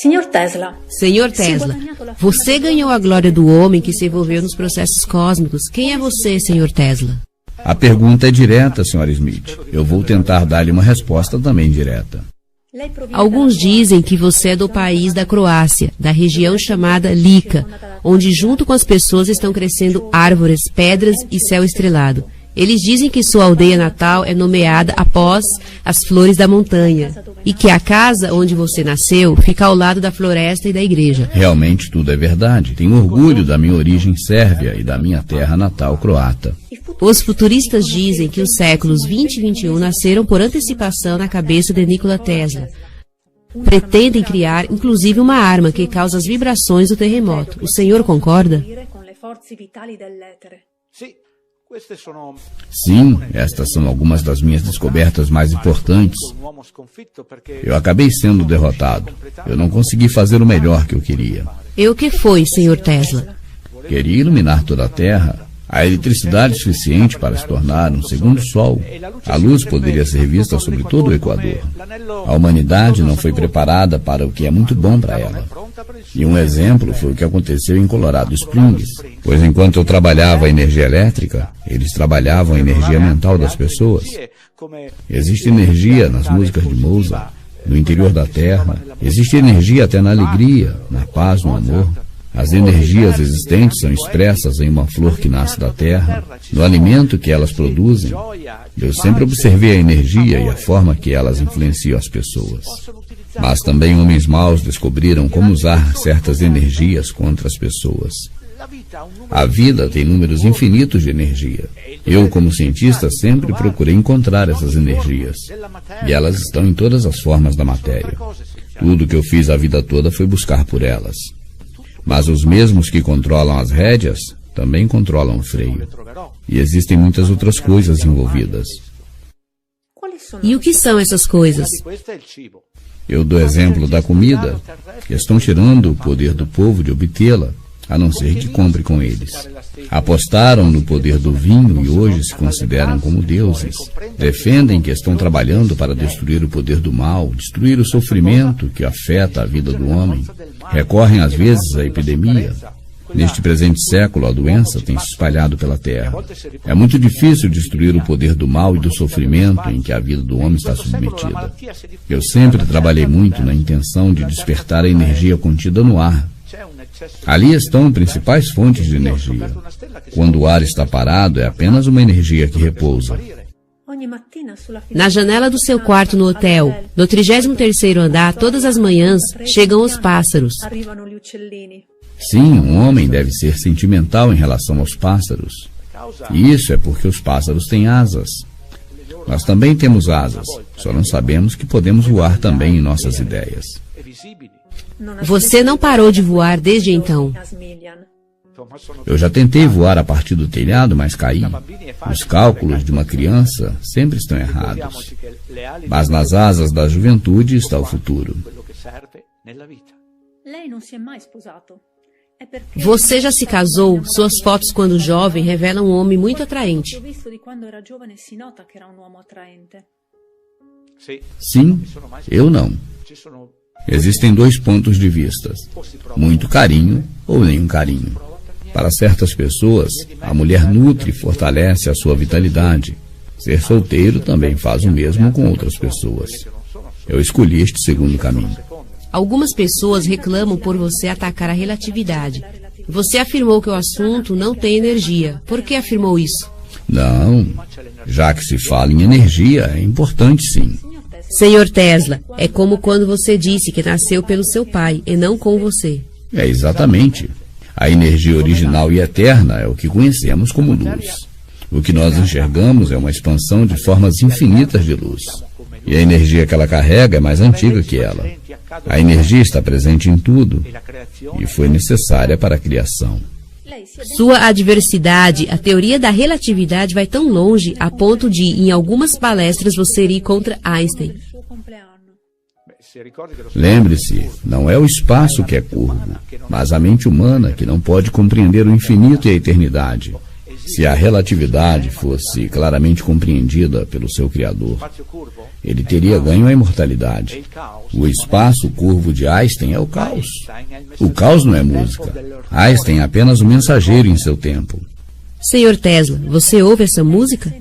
Senhor Tesla, você ganhou a glória do homem que se envolveu nos processos cósmicos. Quem é você, Senhor Tesla? A pergunta é direta, Sr. Smith. Eu vou tentar dar-lhe uma resposta também direta. Alguns dizem que você é do país da Croácia, da região chamada Lika, onde junto com as pessoas estão crescendo árvores, pedras e céu estrelado. Eles dizem que sua aldeia natal é nomeada após as flores da montanha e que a casa onde você nasceu fica ao lado da floresta e da igreja. Realmente tudo é verdade. Tenho orgulho da minha origem sérvia e da minha terra natal croata. Os futuristas dizem que os séculos 20 e 21 nasceram por antecipação na cabeça de Nikola Tesla. Pretendem criar, inclusive, uma arma que causa as vibrações do terremoto. O senhor concorda? Sim, estas são algumas das minhas descobertas mais importantes. Eu acabei sendo derrotado. Eu não consegui fazer o melhor que eu queria. E o que foi, Senhor Tesla? Queria iluminar toda a Terra. A eletricidade suficiente para se tornar um segundo sol. A luz poderia ser vista sobre todo o Equador. A humanidade não foi preparada para o que é muito bom para ela. E um exemplo foi o que aconteceu em Colorado Springs, pois enquanto eu trabalhava a energia elétrica, eles trabalhavam a energia mental das pessoas. Existe energia nas músicas de Mozart, no interior da Terra. Existe energia até na alegria, na paz, no amor. As energias existentes são expressas em uma flor que nasce da terra, no alimento que elas produzem. Eu sempre observei a energia e a forma que elas influenciam as pessoas. Mas também homens maus descobriram como usar certas energias contra as pessoas. A vida tem números infinitos de energia. Eu, como cientista, sempre procurei encontrar essas energias. E elas estão em todas as formas da matéria. Tudo que eu fiz a vida toda foi buscar por elas. Mas os mesmos que controlam as rédeas também controlam o freio. E existem muitas outras coisas envolvidas. E o que são essas coisas? Eu dou exemplo da comida, que estão tirando o poder do povo de obtê-la, a não ser que compre com eles. Apostaram no poder do vinho e hoje se consideram como deuses. Defendem que estão trabalhando para destruir o poder do mal, destruir o sofrimento que afeta a vida do homem. Recorrem às vezes à epidemia. Neste presente século, a doença tem se espalhado pela terra. É muito difícil destruir o poder do mal e do sofrimento em que a vida do homem está submetida. Eu sempre trabalhei muito na intenção de despertar a energia contida no ar. Ali estão principais fontes de energia. Quando o ar está parado, é apenas uma energia que repousa. Na janela do seu quarto no hotel, no 33º andar, todas as manhãs, chegam os pássaros. Sim, um homem deve ser sentimental em relação aos pássaros. E isso é porque os pássaros têm asas. Nós também temos asas, só não sabemos que podemos voar também em nossas ideias. Você não parou de voar desde então? Eu já tentei voar a partir do telhado, mas caí. Os cálculos de uma criança sempre estão errados. Mas nas asas da juventude está o futuro. Você já se casou? Suas fotos quando jovem revelam um homem muito atraente. Sim, eu não. Existem dois pontos de vista: muito carinho ou nenhum carinho. Para certas pessoas, a mulher nutre e fortalece a sua vitalidade. Ser solteiro também faz o mesmo com outras pessoas. Eu escolhi este segundo caminho. Algumas pessoas reclamam por você atacar a relatividade. Você afirmou que o assunto não tem energia. Por que afirmou isso? Não, já que se fala em energia, é importante sim. Senhor Tesla, é como quando você disse que nasceu pelo seu pai e não com você. É exatamente. A energia original e eterna é o que conhecemos como luz. O que nós enxergamos é uma expansão de formas infinitas de luz. E a energia que ela carrega é mais antiga que ela. A energia está presente em tudo e foi necessária para a criação. Sua adversidade, a teoria da relatividade, vai tão longe a ponto de, em algumas palestras, você ir contra Einstein. Lembre-se, não é o espaço que é curvo, mas a mente humana que não pode compreender o infinito e a eternidade. Se a relatividade fosse claramente compreendida pelo seu Criador, ele teria ganho a imortalidade. O espaço curvo de Einstein é o caos. O caos não é música. Einstein é apenas um mensageiro em seu tempo. Senhor Tesla, você ouve essa música?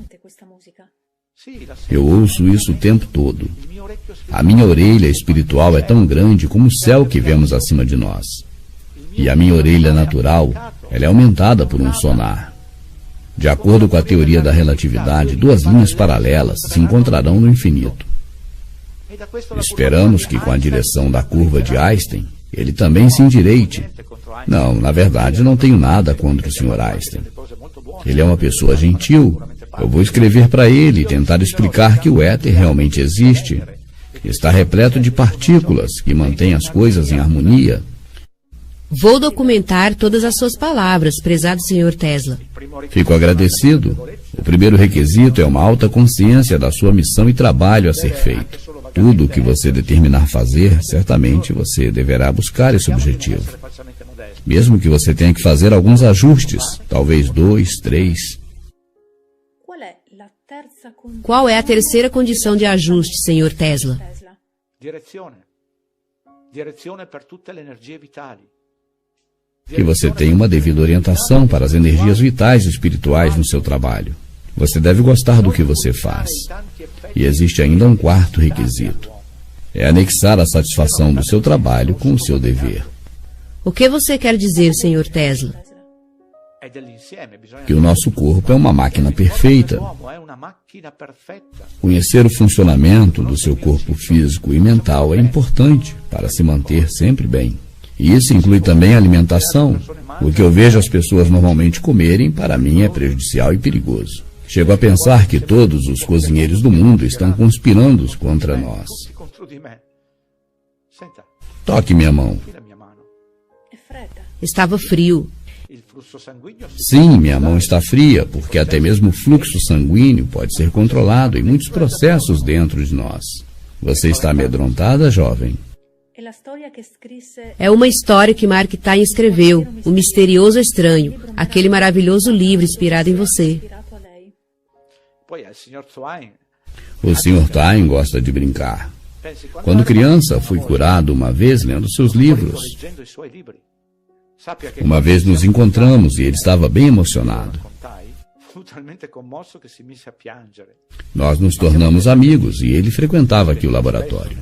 Eu ouço isso o tempo todo. A minha orelha espiritual é tão grande como o céu que vemos acima de nós. E a minha orelha natural, ela é aumentada por um sonar. De acordo com a teoria da relatividade, duas linhas paralelas se encontrarão no infinito. Esperamos que com a direção da curva de Einstein, ele também se endireite. Não, na verdade, não tenho nada contra o Sr. Einstein. Ele é uma pessoa gentil. Eu vou escrever para ele e tentar explicar que o éter realmente existe. Está repleto de partículas que mantêm as coisas em harmonia. Vou documentar todas as suas palavras, prezado Sr. Tesla. Fico agradecido. O primeiro requisito é uma alta consciência da sua missão e trabalho a ser feito. Tudo o que você determinar fazer, certamente você deverá buscar esse objetivo. Mesmo que você tenha que fazer alguns ajustes, talvez 2, 3. Qual é a terceira condição de ajuste, Sr. Tesla? Que você tenha uma devida orientação para as energias vitais e espirituais no seu trabalho. Você deve gostar do que você faz. E existe ainda um quarto requisito. É anexar a satisfação do seu trabalho com o seu dever. O que você quer dizer, Sr. Tesla? Que o nosso corpo é uma máquina perfeita. Conhecer o funcionamento do seu corpo físico e mental é importante para se manter sempre bem. E isso inclui também a alimentação. O que eu vejo as pessoas normalmente comerem, para mim, é prejudicial e perigoso. Chego a pensar que todos os cozinheiros do mundo estão conspirando contra nós. Toque minha mão. Estava frio. Sim, minha mão está fria, porque até mesmo o fluxo sanguíneo pode ser controlado em muitos processos dentro de nós. Você está amedrontada, jovem? É uma história que Mark Twain escreveu, O Misterioso Estranho, aquele maravilhoso livro inspirado em você. O Sr. Twain gosta de brincar. Quando criança, fui curado uma vez lendo seus livros. Uma vez nos encontramos e ele estava bem emocionado. Nós nos tornamos amigos e ele frequentava aqui o laboratório.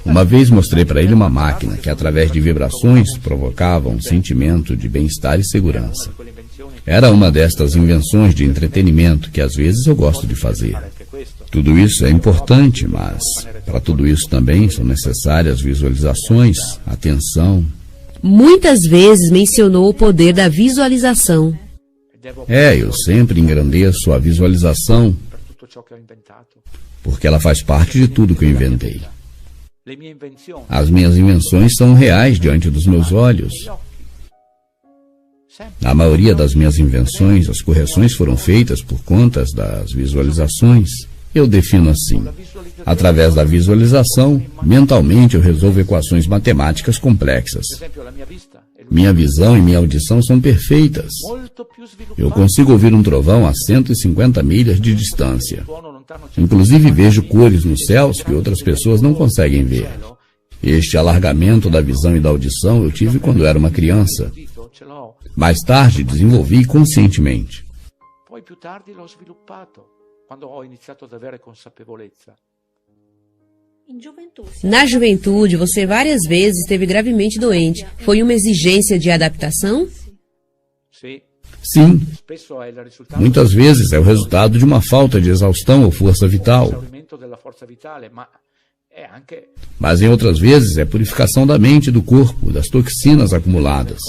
Uma vez mostrei para ele uma máquina que, através de vibrações, provocava um sentimento de bem-estar e segurança. Era uma destas invenções de entretenimento que às vezes eu gosto de fazer. Tudo isso é importante, mas para tudo isso também são necessárias visualizações, atenção. Muitas vezes mencionou o poder da visualização. Eu sempre engrandeço a visualização, porque ela faz parte de tudo que eu inventei. As minhas invenções são reais diante dos meus olhos. Na maioria das minhas invenções, as correções foram feitas por conta das visualizações. Eu defino assim. Através da visualização, mentalmente eu resolvo equações matemáticas complexas. Minha visão e minha audição são perfeitas. Eu consigo ouvir um trovão a 150 milhas de distância. Inclusive vejo cores nos céus que outras pessoas não conseguem ver. Este alargamento da visão e da audição eu tive quando era uma criança. Mais tarde desenvolvi conscientemente. Na juventude, você várias vezes esteve gravemente doente. Foi uma exigência de adaptação? Sim. Muitas vezes é o resultado de uma falta de exaustão ou força vital. Mas em outras vezes é purificação da mente e do corpo, das toxinas acumuladas.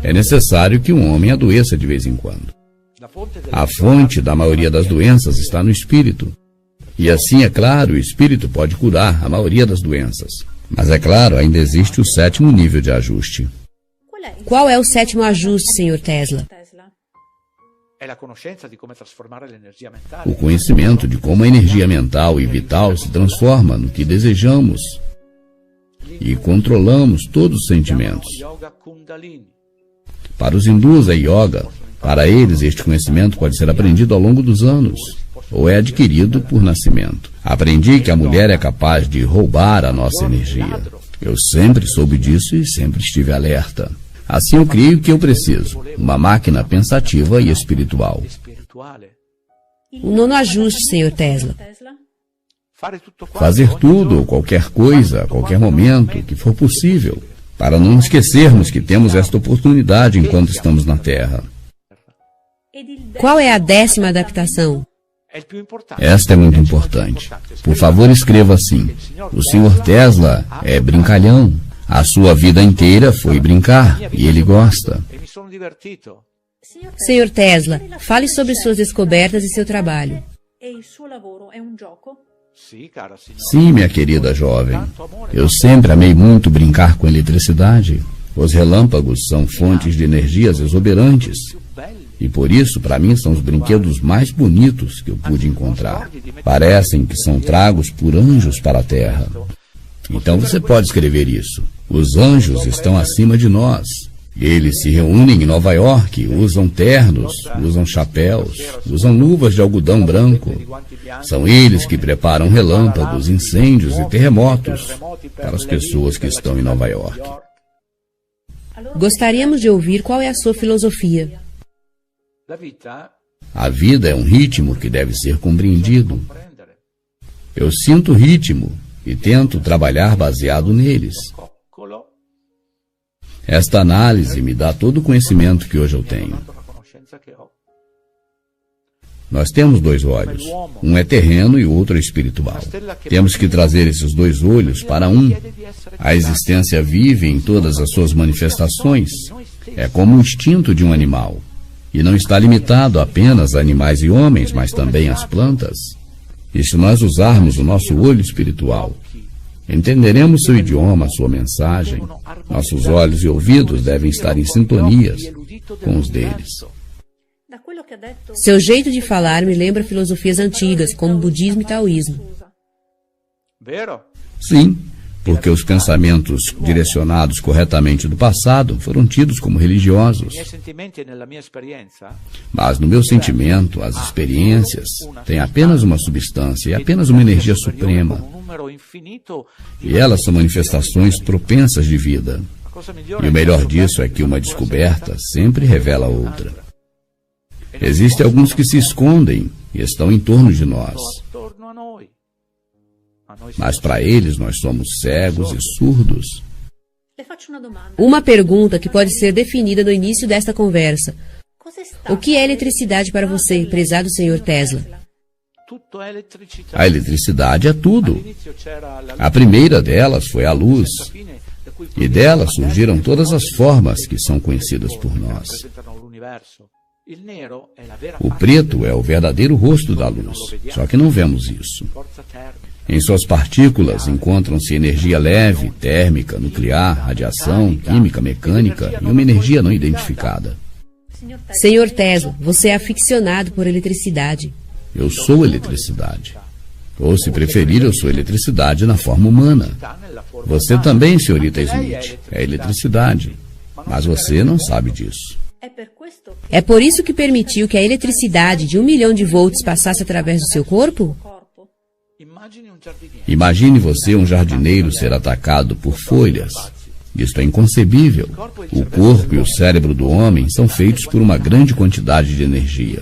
É necessário que um homem adoeça de vez em quando. A fonte da maioria das doenças está no espírito. E assim, é claro, o espírito pode curar a maioria das doenças. Mas é claro, ainda existe o sétimo nível de ajuste. Qual é o sétimo ajuste, Sr. Tesla? O conhecimento de como a energia mental e vital se transforma no que desejamos. e controlamos todos os sentimentos. Para os hindus é yoga. Para eles, este conhecimento pode ser aprendido ao longo dos anos, ou é adquirido por nascimento. Aprendi que a mulher é capaz de roubar a nossa energia. Eu sempre soube disso e sempre estive alerta. Assim eu criei o que eu preciso, uma máquina pensativa e espiritual. O nono ajuste, Sr. Tesla. Fazer tudo ou qualquer coisa, a qualquer momento, que for possível, para não esquecermos que temos esta oportunidade enquanto estamos na Terra. Qual é a 10ª adaptação? Esta é muito importante. Por favor, escreva assim. O Sr. Tesla é brincalhão. A sua vida inteira foi brincar, e ele gosta. Sr. Tesla, fale sobre suas descobertas e seu trabalho. Sim, minha querida jovem. Eu sempre amei muito brincar com eletricidade. Os relâmpagos são fontes de energias exuberantes. E por isso, para mim, são os brinquedos mais bonitos que eu pude encontrar. Parecem que são tragos por anjos para a Terra. Então você pode escrever isso. Os anjos estão acima de nós. Eles se reúnem em Nova York, usam ternos, usam chapéus, usam luvas de algodão branco. São eles que preparam relâmpagos, incêndios e terremotos para as pessoas que estão em Nova York. Gostaríamos de ouvir qual é a sua filosofia. A vida é um ritmo que deve ser compreendido. Eu sinto o ritmo e tento trabalhar baseado neles. Esta análise me dá todo o conhecimento que hoje eu tenho. Nós temos 2 olhos. Um é terreno e o outro é espiritual. Temos que trazer esses 2 olhos para um. A existência vive em todas as suas manifestações. É como o instinto de um animal. E não está limitado apenas a animais e homens, mas também às plantas. E se nós usarmos o nosso olho espiritual, entenderemos seu idioma, sua mensagem. Nossos olhos e ouvidos devem estar em sintonias com os deles. Seu jeito de falar me lembra filosofias antigas, como budismo e taoísmo. Sim, porque os pensamentos direcionados corretamente do passado foram tidos como religiosos. Mas no meu sentimento, as experiências têm apenas uma substância e apenas uma energia suprema. E elas são manifestações propensas de vida. E o melhor disso é que uma descoberta sempre revela outra. Existem alguns que se escondem e estão em torno de nós. Mas para eles nós somos cegos e surdos. Uma pergunta que pode ser definida no início desta conversa. O que é eletricidade para você, prezado Sr. Tesla? A eletricidade é tudo. A primeira delas foi a luz. E dela surgiram todas as formas que são conhecidas por nós. O preto é o verdadeiro rosto da luz, só que não vemos isso. Em suas partículas encontram-se energia leve, térmica, nuclear, radiação, química, mecânica e uma energia não identificada. Sr. Tesla, você é aficionado por eletricidade. Eu sou eletricidade. Ou, se preferir, eu sou eletricidade na forma humana. Você também, senhorita Smith, é eletricidade. Mas você não sabe disso. É por isso que permitiu que a eletricidade de 1 milhão de volts passasse através do seu corpo? Imagine você, um jardineiro, ser atacado por folhas. Isto é inconcebível. O corpo e o cérebro do homem são feitos por uma grande quantidade de energia.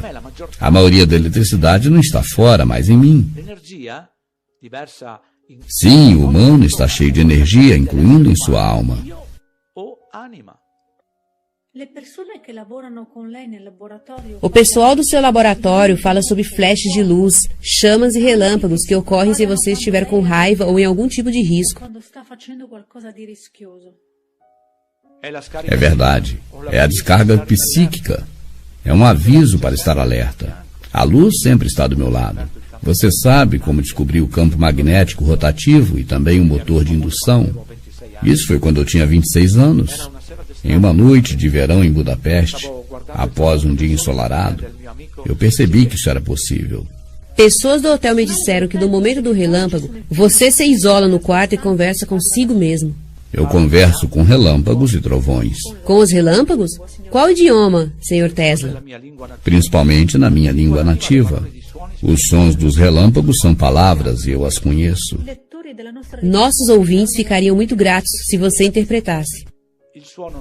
A maioria da eletricidade não está fora, mas em mim. Sim, o humano está cheio de energia, incluindo em sua alma. O pessoal do seu laboratório fala sobre flashes de luz, chamas e relâmpagos que ocorrem se você estiver com raiva ou em algum tipo de risco. É verdade. É a descarga psíquica. É um aviso para estar alerta. A luz sempre está do meu lado. Você sabe como descobri o campo magnético rotativo e também o motor de indução. Isso foi quando eu tinha 26 anos. Em uma noite de verão em Budapeste, após um dia ensolarado, eu percebi que isso era possível. Pessoas do hotel me disseram que no momento do relâmpago, você se isola no quarto e conversa consigo mesmo. Eu converso com relâmpagos e trovões, Com os relâmpagos? Qual idioma, Sr. Tesla? principalmente na minha língua nativa. Os sons dos relâmpagos são palavras e eu as conheço. Nossos ouvintes ficariam muito gratos se você interpretasse.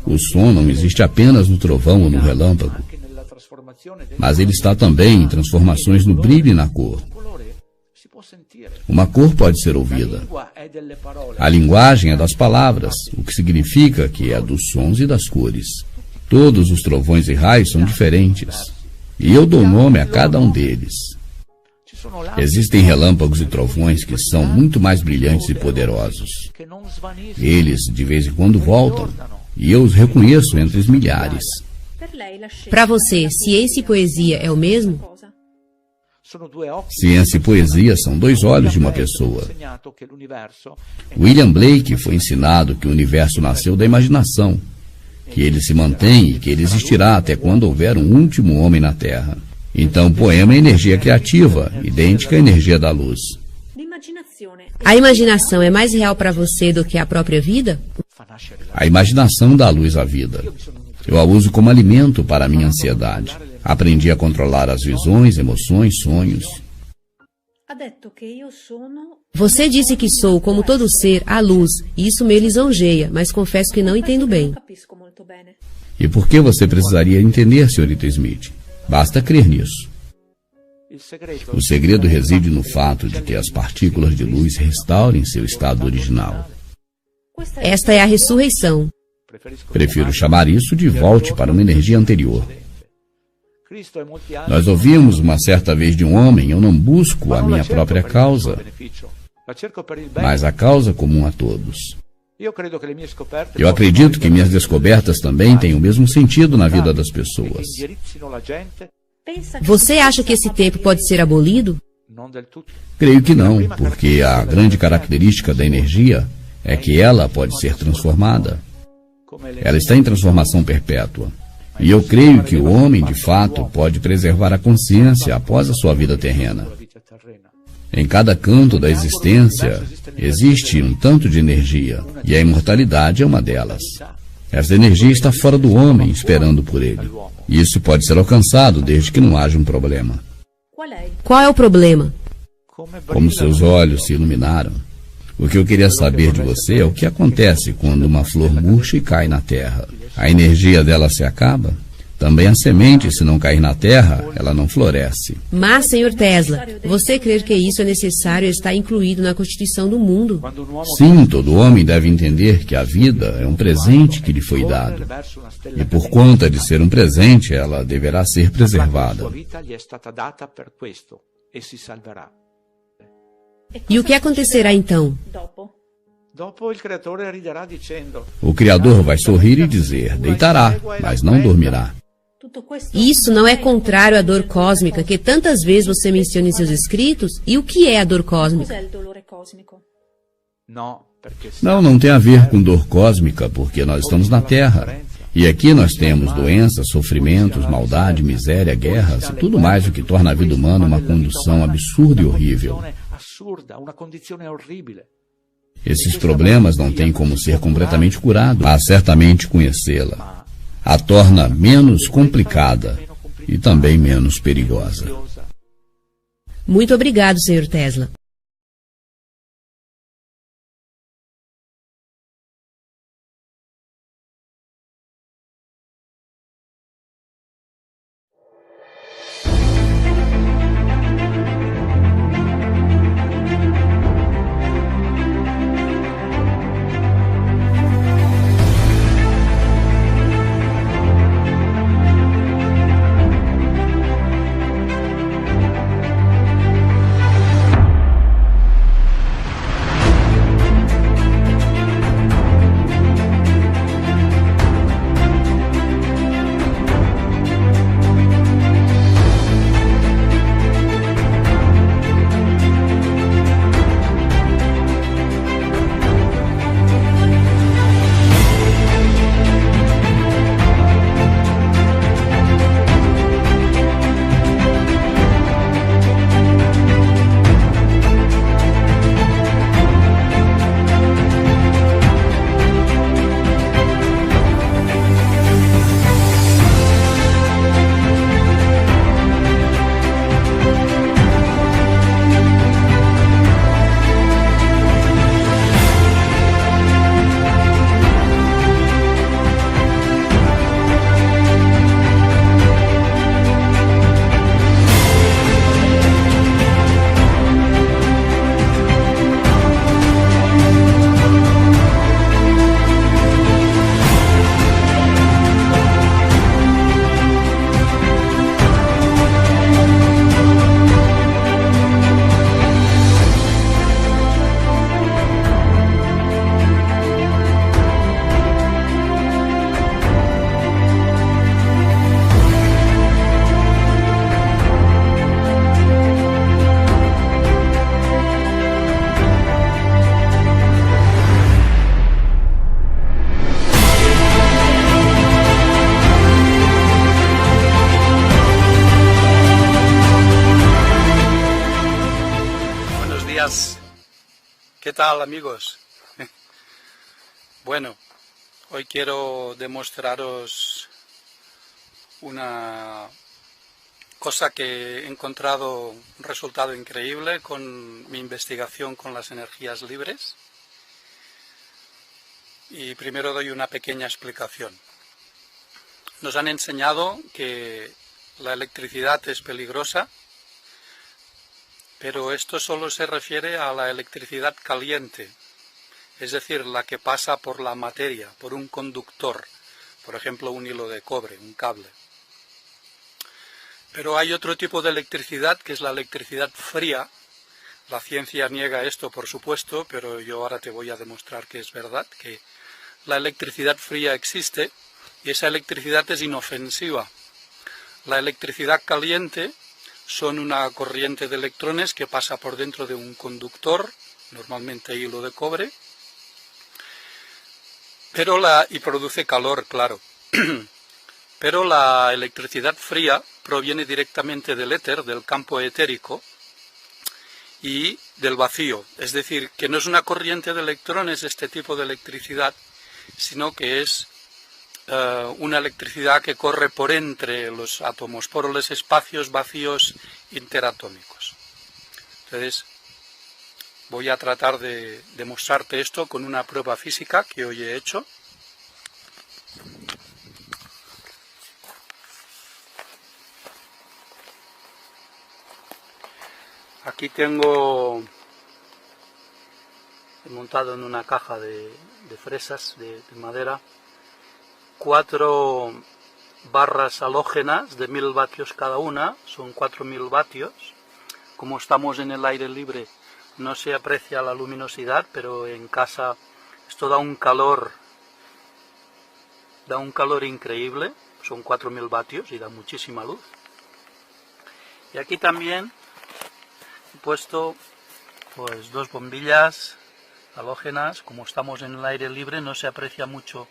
O som não existe apenas no trovão ou no relâmpago, mas ele está também em transformações no brilho e na cor. Uma cor pode ser ouvida. A linguagem é das palavras, o que significa que é dos sons e das cores. Todos os trovões e raios são diferentes, e eu dou nome a cada um deles. Existem relâmpagos e trovões que são muito mais brilhantes e poderosos. Eles, de vez em quando, voltam, e eu os reconheço entre os milhares. Para você, ciência e poesia é o mesmo? Ciência e poesia são dois olhos de uma pessoa. William Blake foi ensinado que o universo nasceu da imaginação, que ele se mantém e que ele existirá até quando houver um último homem na Terra. Então, o poema é energia criativa, idêntica à energia da luz. A imaginação é mais real para você do que a própria vida? A imaginação dá luz à vida. Eu a uso como alimento para a minha ansiedade. Aprendi a controlar as visões, emoções, sonhos. Você disse que sou, como todo ser, a luz, e isso me lisonjeia, mas confesso que não entendo bem. E por que você precisaria entender, Sr. Smith? Basta crer nisso. O segredo reside no fato de que as partículas de luz restaurem seu estado original. Esta é a ressurreição. Prefiro chamar isso de volte para uma energia anterior. Nós ouvimos uma certa vez de um homem: eu não busco a minha própria causa, mas a causa comum a todos. Eu acredito que minhas descobertas também têm o mesmo sentido na vida das pessoas. Você acha que esse tempo pode ser abolido? Creio que não, porque a grande característica da energia é que ela pode ser transformada. Ela está em transformação perpétua. E eu creio que o homem, de fato, pode preservar a consciência após a sua vida terrena. Em cada canto da existência existe um tanto de energia, e a imortalidade é uma delas. Essa energia está fora do homem, esperando por ele. Isso pode ser alcançado desde que não haja um problema. Qual é o problema? Como seus olhos se iluminaram. O que eu queria saber de você é o que acontece quando uma flor murcha e cai na terra. A energia dela se acaba? Também a semente, se não cair na terra, ela não floresce. Mas, Sr. Tesla, você crer que isso é necessário está incluído na Constituição do mundo? Sim, todo homem deve entender que a vida é um presente que lhe foi dado. E por conta de ser um presente, ela deverá ser preservada. E o que acontecerá então? O Criador vai sorrir e dizer: deitará, mas não dormirá. Isso não é contrário à dor cósmica que tantas vezes você menciona em seus escritos? E o que é a dor cósmica? Não tem a ver com dor cósmica, porque nós estamos na Terra. E aqui nós temos doenças, sofrimentos, maldade, miséria, guerras e tudo mais, o que torna a vida humana uma condição absurda e horrível. Esses problemas não têm como ser completamente curados, mas certamente conhecê-la a torna menos complicada e também menos perigosa. Muito obrigado, Sr. Tesla. días. ¿Qué tal, amigos? Bueno, hoy quiero demostraros una cosa que he encontrado un resultado increíble con mi investigación con las energías libres. Y primero doy una pequeña explicación. Nos han enseñado que la electricidad es peligrosa, pero esto solo se refiere a la electricidad caliente, es decir, la que pasa por la materia, por un conductor, por ejemplo un hilo de cobre, un cable. Pero hay otro tipo de electricidad que es la electricidad fría. La ciencia niega esto, por supuesto, pero yo ahora te voy a demostrar que es verdad, que la electricidad fría existe y esa electricidad es inofensiva. La electricidad caliente son una corriente de electrones que pasa por dentro de un conductor, normalmente hilo de cobre, y produce calor, claro. Pero la electricidad fría proviene directamente del éter, del campo etérico y del vacío. Es decir, que no es una corriente de electrones este tipo de electricidad, sino que es una electricidad que corre por entre los átomos, por los espacios vacíos interatómicos. Entonces, voy a tratar de demostrarte esto con una prueba física que hoy he hecho. Aquí tengo, he montado en una caja de fresas de madera, 4 barras halógenas de 1000 vatios cada una, son 4000 vatios. Como estamos en el aire libre no se aprecia la luminosidad, pero en casa esto da un calor increíble, son 4000 vatios y da muchísima luz. Y aquí también he puesto pues 2 bombillas halógenas. Como estamos en el aire libre no se aprecia mucho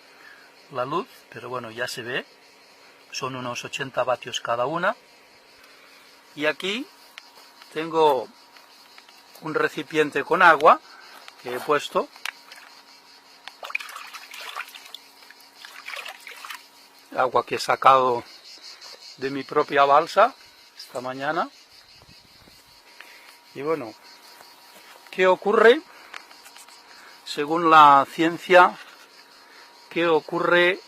la luz, pero bueno, ya se ve, son unos 80 vatios cada una. Y aquí tengo un recipiente con agua que he puesto, agua que he sacado de mi propia balsa esta mañana. Y bueno, ¿qué ocurre? Según la ciencia, ¿qué ocurre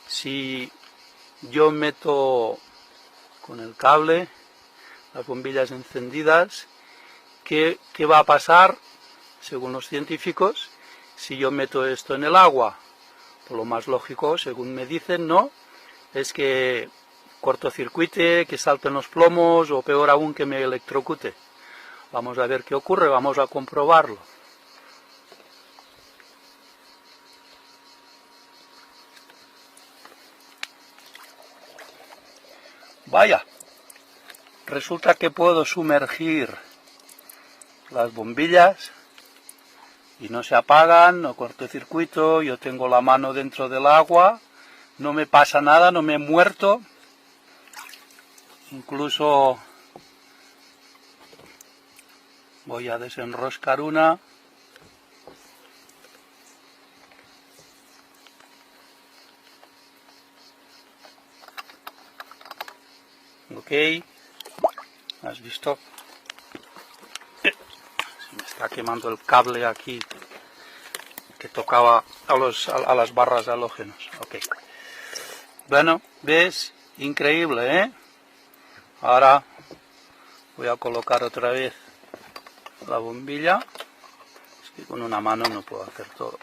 si yo meto con el cable las bombillas encendidas? ¿Qué va a pasar, según los científicos, si yo meto esto en el agua? Pues lo más lógico, según me dicen, ¿no?, es que cortocircuite, que salten los plomos o peor aún que me electrocute. Vamos a ver qué ocurre, vamos a comprobarlo. Vaya, resulta que puedo sumergir las bombillas y no se apagan, no cortocircuito, yo tengo la mano dentro del agua, no me pasa nada, no me he muerto. Incluso voy a desenroscar una. Ok, ¿has visto? Se me está quemando el cable aquí que tocaba a las barras de halógenos. Ok. Bueno, ¿ves? Increíble, ¿eh? Ahora voy a colocar otra vez la bombilla. Es que con una mano no puedo hacer todo.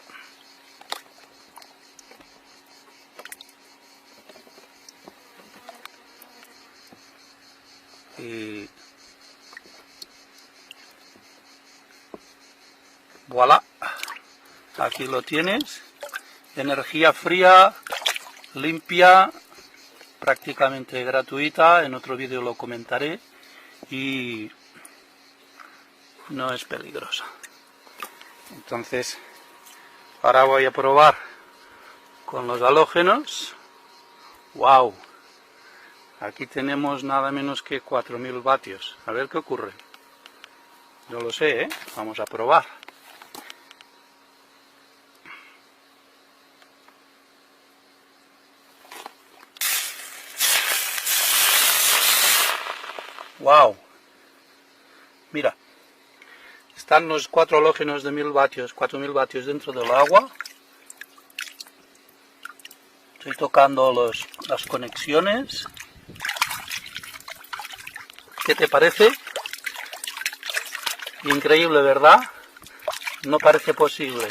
Y voilà, aquí lo tienes, energía fría, limpia, prácticamente gratuita. En otro vídeo lo comentaré y no es peligrosa. Entonces ahora voy a probar con los halógenos. Wow, aquí tenemos nada menos que 4000 vatios. A ver qué ocurre. No lo sé, ¿eh? Vamos a probar. ¡Wow! Mira, están los 4 halógenos de 1000 vatios, 4000 vatios dentro del agua. Estoy tocando las conexiones. ¿Qué te parece? Increíble, ¿verdad? No parece posible.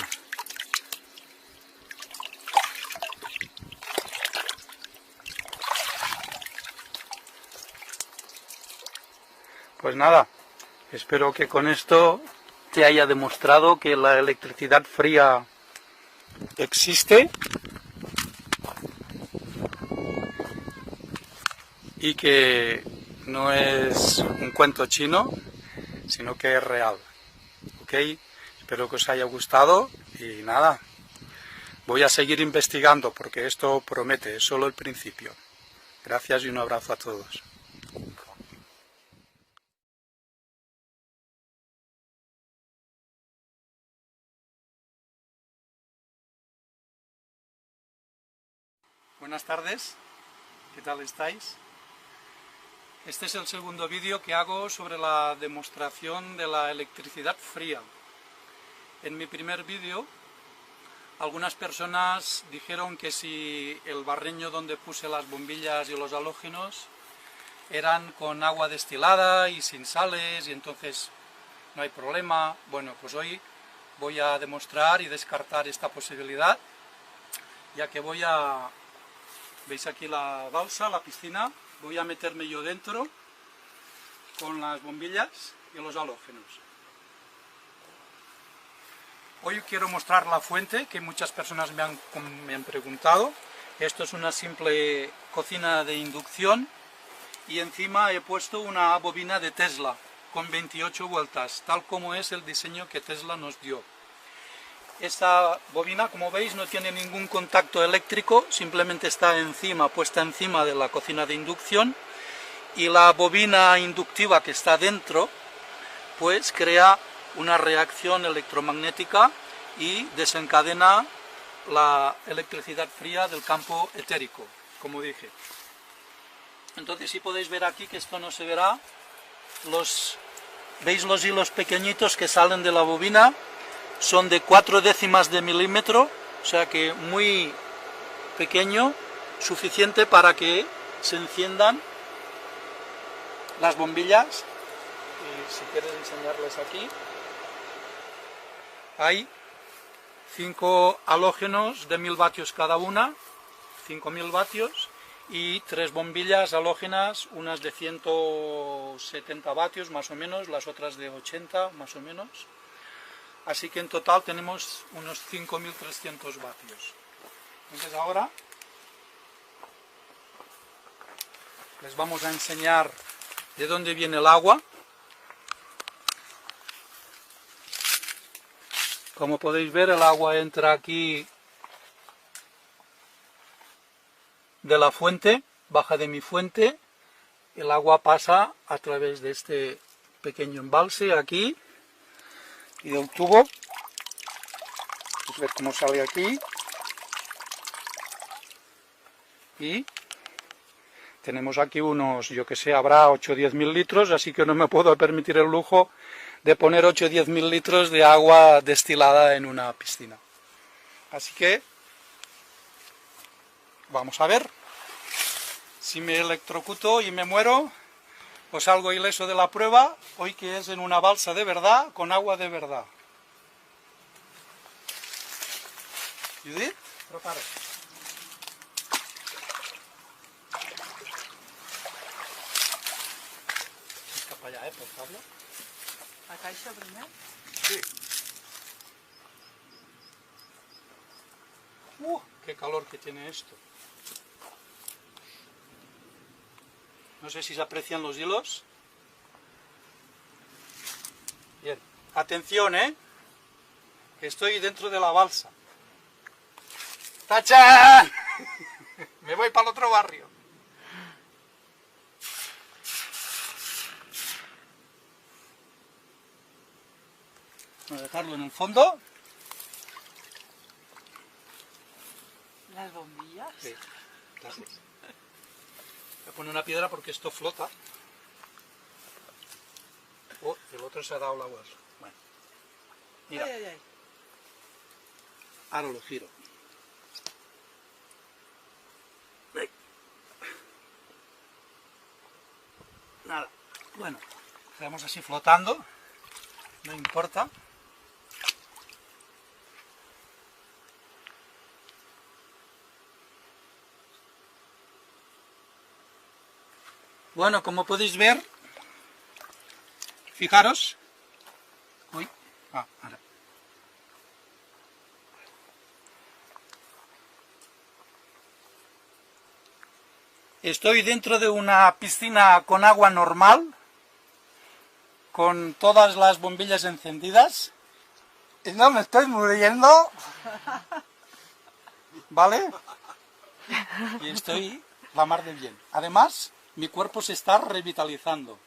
Pues nada, espero que con esto te haya demostrado que la electricidad fría existe y que no es un cuento chino, sino que es real. ¿Ok? Espero que os haya gustado y nada, voy a seguir investigando porque esto promete, es solo el principio. Gracias y un abrazo a todos. Buenas tardes, ¿qué tal estáis? Este es el segundo vídeo que hago sobre la demostración de la electricidad fría. En mi primer vídeo, algunas personas dijeron que si el barreño donde puse las bombillas y los halógenos eran con agua destilada y sin sales y entonces no hay problema. Bueno, pues hoy voy a demostrar y descartar esta posibilidad, ya que veis aquí la balsa, la piscina, voy a meterme yo dentro con las bombillas y los halógenos. Hoy quiero mostrar la fuente, que muchas personas me han preguntado. Esto es una simple cocina de inducción y encima he puesto una bobina de Tesla con 28 vueltas, tal como es el diseño que Tesla nos dio. Esta bobina, como veis, no tiene ningún contacto eléctrico, simplemente está puesta encima de la cocina de inducción, y la bobina inductiva que está dentro, pues crea una reacción electromagnética y desencadena la electricidad fría del campo etérico, como dije. Entonces, si podéis ver aquí que esto no se verá, ¿veis los hilos pequeñitos que salen de la bobina? Son de 0,4 de milímetro, o sea que muy pequeño, suficiente para que se enciendan las bombillas. Y si quieres enseñarles aquí, hay 5 halógenos de 1000 vatios cada una, 5000 vatios, y 3 bombillas halógenas, unas de 170 vatios más o menos, las otras de 80 más o menos. Así que en total tenemos unos 5300 vatios. Entonces ahora les vamos a enseñar de dónde viene el agua. Como podéis ver, el agua entra aquí de la fuente, baja de mi fuente. El agua pasa a través de este pequeño embalse aquí y del tubo. Pues ver cómo sale aquí. Y tenemos aquí unos, yo que sé, habrá 8 o 10 mil litros, así que no me puedo permitir el lujo de poner 8 o 10 mil litros de agua destilada en una piscina. Así que vamos a ver. Si me electrocuto y me muero, pues salgo ileso de la prueba, hoy que es en una balsa de verdad, con agua de verdad. Judith, prepara. Está para allá, por favor. ¿La caixa primero? Sí. Qué calor que tiene esto. No sé si se aprecian los hilos. Bien. Atención, que estoy dentro de la balsa. ¡Tachán! Me voy para el otro barrio. Voy a dejarlo en el fondo. Las bombillas. Sí, gracias. Voy a poner una piedra porque esto flota. Oh, el otro se ha dado la vuelta. Bueno, mira, Ay, ay, ay. ahora lo giro. Ay. Nada, bueno, quedamos así flotando, no importa. Bueno, como podéis ver, fijaros. Uy, ahora. Estoy dentro de una piscina con agua normal, con todas las bombillas encendidas. Y no me estoy muriendo. ¿Vale? Y estoy la mar de bien. Además, mi cuerpo se está revitalizando,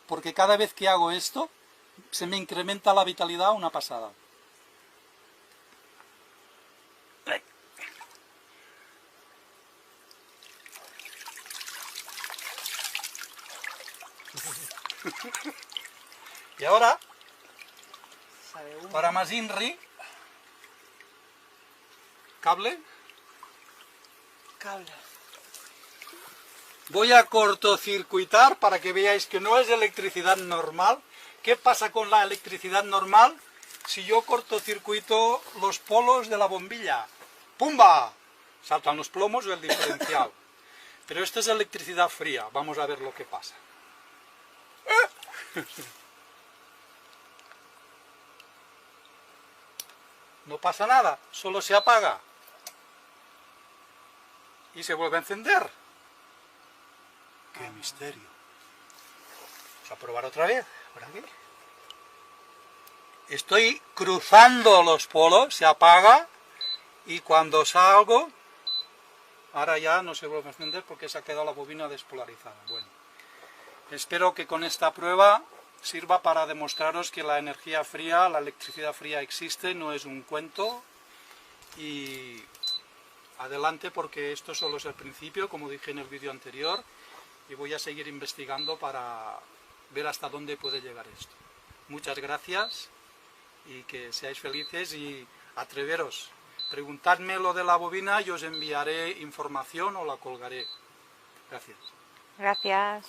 porque cada vez que hago esto, se me incrementa la vitalidad una pasada. Y ahora, Sale humo. para más INRI, cable. Cable. Voy a cortocircuitar para que veáis que no es electricidad normal. ¿Qué pasa con la electricidad normal? Si yo cortocircuito los polos de la bombilla, ¡pumba! Saltan los plomos del diferencial. Pero esto es electricidad fría. Vamos a ver lo que pasa. No pasa nada, solo se apaga. Y se vuelve a encender. ¡Qué misterio! Vamos a probar otra vez. ¿Por aquí? Estoy cruzando los polos, se apaga. Y cuando salgo, ahora ya no se vuelve a encender porque se ha quedado la bobina despolarizada. Bueno, espero que con esta prueba sirva para demostraros que la energía fría, la electricidad fría existe, no es un cuento. Y adelante, porque esto solo es el principio, como dije en el vídeo anterior, y voy a seguir investigando para ver hasta dónde puede llegar esto. Muchas gracias y que seáis felices y atreveros. Preguntadme lo de la bobina y os enviaré información o la colgaré. Gracias. Gracias.